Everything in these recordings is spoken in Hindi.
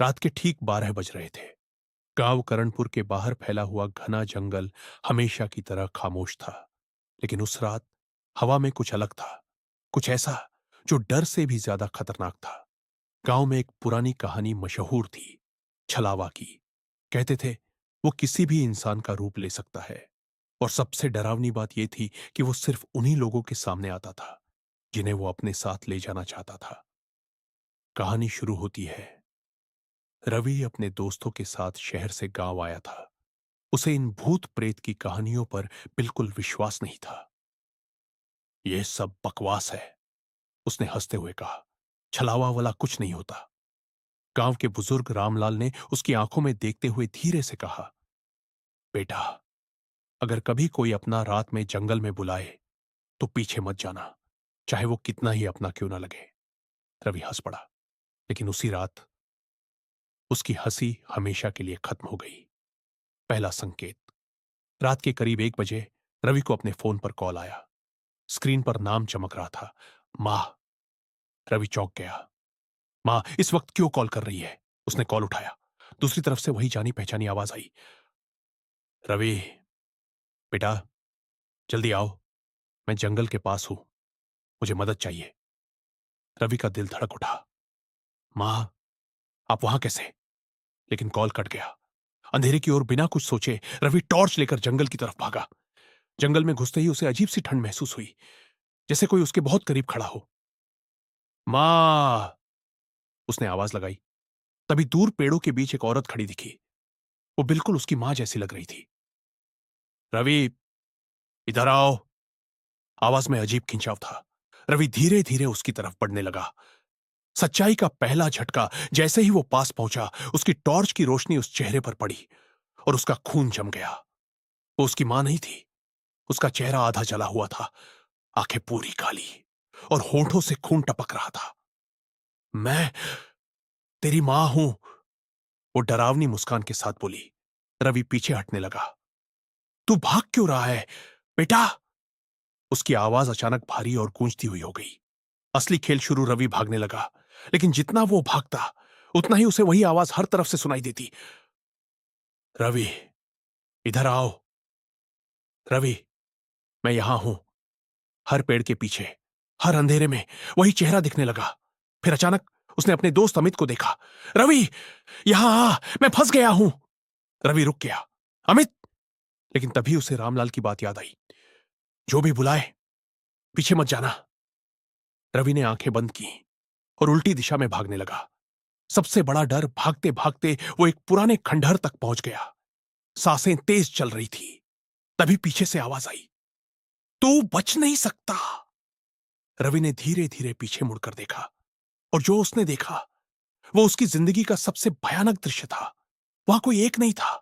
रात के ठीक 12 बज रहे थे। गांव करणपुर के बाहर फैला हुआ घना जंगल हमेशा की तरह खामोश था। लेकिन उस रात हवा में कुछ अलग था, कुछ ऐसा जो डर से भी ज्यादा खतरनाक था। गांव में एक पुरानी कहानी मशहूर थी, छलावा की। कहते थे वो किसी भी इंसान का रूप ले सकता है, और सबसे डरावनी बात यह थी कि वो सिर्फ उन्हीं लोगों के सामने आता था जिन्हें वो अपने साथ ले जाना चाहता था। कहानी शुरू होती है। रवि अपने दोस्तों के साथ शहर से गांव आया था। उसे इन भूत प्रेत की कहानियों पर बिल्कुल विश्वास नहीं था। यह सब बकवास है, उसने हंसते हुए कहा। छलावा वाला कुछ नहीं होता। गांव के बुजुर्ग रामलाल ने उसकी आंखों में देखते हुए धीरे से कहा, बेटा, अगर कभी कोई अपना रात में जंगल में बुलाए तो पीछे मत जाना, चाहे वो कितना ही अपना क्यों ना लगे। रवि हंस पड़ा, लेकिन उसी रात उसकी हंसी हमेशा के लिए खत्म हो गई। पहला संकेत। रात के करीब 1 बजे रवि को अपने फोन पर कॉल आया। स्क्रीन पर नाम चमक रहा था, मां। रवि चौंक गया। मां इस वक्त क्यों कॉल कर रही है? उसने कॉल उठाया। दूसरी तरफ से वही जानी पहचानी आवाज आई, रवि बेटा, जल्दी आओ, मैं जंगल के पास हूं, मुझे मदद चाहिए। रवि का दिल धड़क उठा। मां, आप वहां कैसे? लेकिन कॉल कट गया। अंधेरे की ओर बिना कुछ सोचे रवि टॉर्च लेकर जंगल की तरफ भागा। जंगल में घुसते ही उसे अजीब सी ठंड महसूस हुई, जैसे कोई उसके बहुत करीब खड़ा हो। मां, उसने आवाज लगाई। तभी दूर पेड़ों के बीच एक औरत खड़ी दिखी। वो बिल्कुल उसकी मां जैसी लग रही थी। रवि, इधर आओ। आवाज में अजीब खिंचाव था। रवि धीरे धीरे उसकी तरफ बढ़ने लगा। सच्चाई का पहला झटका जैसे ही वो पास पहुंचा, उसकी टॉर्च की रोशनी उस चेहरे पर पड़ी और उसका खून जम गया। वो उसकी मां नहीं थी। उसका चेहरा आधा जला हुआ था, आंखें पूरी काली, और होठों से खून टपक रहा था। मैं तेरी मां हूं, वो डरावनी मुस्कान के साथ बोली। रवि पीछे हटने लगा। तू भाग क्यों रहा है बेटा? उसकी आवाज अचानक भारी और गूंजती हुई हो गई। असली खेल शुरू। रवि भागने लगा, लेकिन जितना वो भागता उतना ही उसे वही आवाज हर तरफ से सुनाई देती, रवि, इधर आओ। रवि, मैं यहां हूं। हर पेड़ के पीछे, हर अंधेरे में वही चेहरा दिखने लगा। फिर अचानक उसने अपने दोस्त अमित को देखा। रवि, यहां आ, मैं फंस गया हूं। रवि रुक गया। अमित! लेकिन तभी उसे रामलाल की बात याद आई, जो भी बुलाए पीछे मत जाना। रवि ने आंखें बंद की और उल्टी दिशा में भागने लगा। सबसे बड़ा डर, भागते भागते वो एक पुराने खंडहर तक पहुंच गया। सांसें तेज चल रही थी। तभी पीछे से आवाज आई, तू बच नहीं सकता। रवि ने धीरे धीरे पीछे मुड़कर देखा, और जो उसने देखा वो उसकी जिंदगी का सबसे भयानक दृश्य था। वहां कोई एक नहीं था,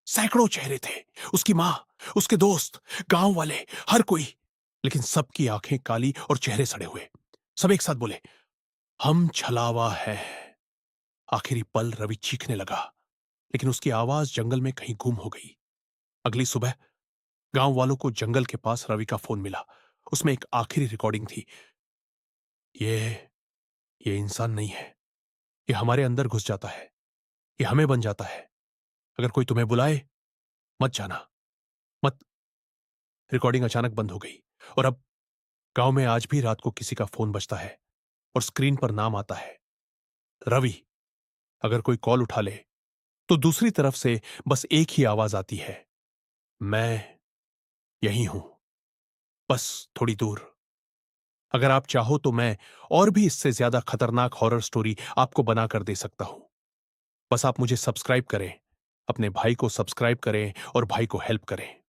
सैकड़ों चेहरे थे। उसकी मां, उसके दोस्त, गांव वाले, हर कोई। लेकिन सबकी आंखें काली और चेहरे सड़े हुए। सब एक साथ बोले, हम छलावा है। आखिरी पल रवि चीखने लगा, लेकिन उसकी आवाज जंगल में कहीं गुम हो गई। अगली सुबह गांव वालों को जंगल के पास रवि का फोन मिला। उसमें एक आखिरी रिकॉर्डिंग थी। ये ये इंसान नहीं है। ये हमारे अंदर घुस जाता है, ये हमें बन जाता है। अगर कोई तुम्हें बुलाए मत जाना, मत। रिकॉर्डिंग अचानक बंद हो गई, और अब गांव में आज भी रात को किसी का फोन बजता है और स्क्रीन पर नाम आता है, रवि। अगर कोई कॉल उठा ले तो दूसरी तरफ से बस एक ही आवाज आती है, मैं यही हूं, बस थोड़ी दूर। अगर आप चाहो तो मैं और भी इससे ज्यादा खतरनाक हॉरर स्टोरी आपको बनाकर दे सकता हूं। बस आप मुझे सब्सक्राइब करें, अपने भाई को सब्सक्राइब करें और भाई को हेल्प करें।